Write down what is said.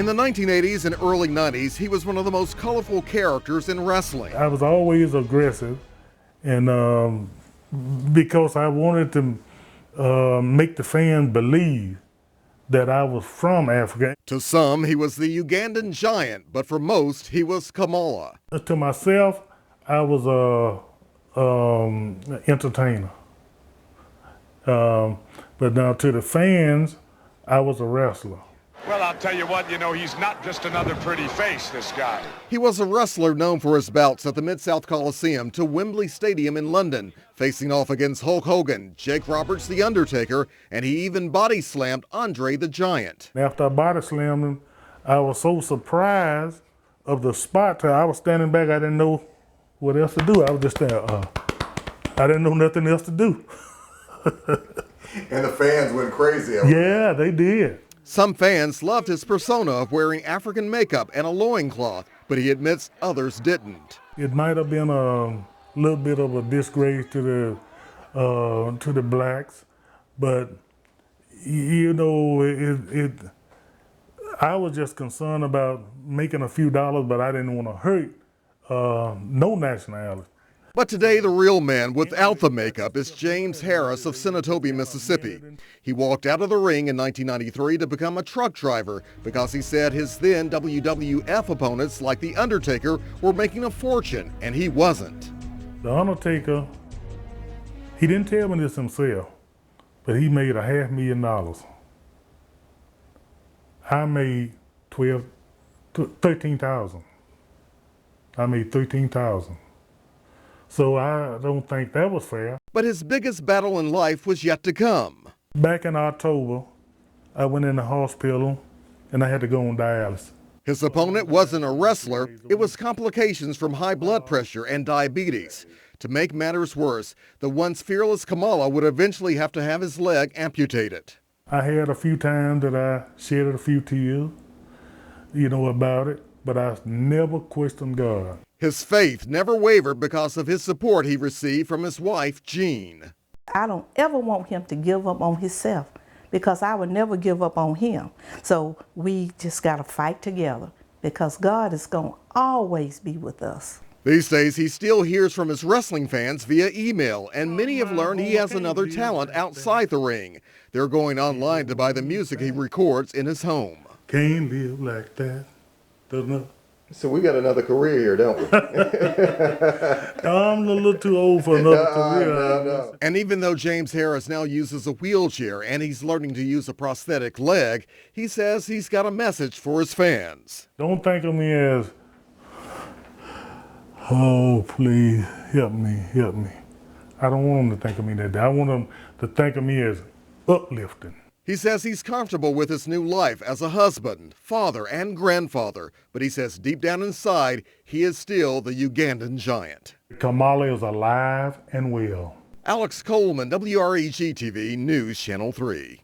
In the 1980s and early 90s, he was one of the most colorful characters in wrestling. I was always aggressive, and because I wanted to make the fans believe that I was from Africa. To some, he was the Ugandan Giant, but for most, he was Kamala. To myself, I was an entertainer. But now to the fans, I was a wrestler. Well, I'll tell you what, he's not just another pretty face, this guy. He was a wrestler known for his bouts at the Mid-South Coliseum to Wembley Stadium in London, facing off against Hulk Hogan, Jake Roberts, the Undertaker, and he even body slammed Andre the Giant. After I body slammed him, I was so surprised of the spot. I was standing back, I didn't know what else to do. I was just there, I didn't know nothing else to do. And the fans went crazy. Yeah, they did. Some fans loved his persona of wearing African makeup and a loincloth, but he admits others didn't. It might have been a little bit of a disgrace to the blacks, but I was just concerned about making a few dollars, but I didn't want to hurt no nationality. But today, the real man without the makeup is James Harris of Senatobia, Mississippi. He walked out of the ring in 1993 to become a truck driver because he said his then WWF opponents like The Undertaker were making a fortune, and he wasn't. The Undertaker, he didn't tell me this himself, but he made $500,000. I made $13,000. I made $13,000. So I don't think that was fair. But his biggest battle in life was yet to come. Back in October, I went in the hospital and I had to go on dialysis. His opponent wasn't a wrestler, it was complications from high blood pressure and diabetes. To make matters worse, the once fearless Kamala would eventually have to have his leg amputated. I had a few times that I shed a few tears, about it, but I never questioned God. His faith never wavered because of his support he received from his wife, Jean. I don't ever want him to give up on himself because I would never give up on him. So we just got to fight together because God is going to always be with us. These days, he still hears from his wrestling fans via email, and many have learned he has another talent outside the ring. They're going online to buy the music he records in his home. Can't live like that. So we got another career here, don't we? I'm a little too old for another career. No. And even though James Harris now uses a wheelchair and he's learning to use a prosthetic leg, he says he's got a message for his fans. Don't think of me as, oh, please, help me. I don't want them to think of me that way. I want them to think of me as uplifting. He says he's comfortable with his new life as a husband, father, and grandfather, but he says deep down inside, he is still the Ugandan Giant. Kamala is alive and well. Alex Coleman, WREG-TV News Channel 3.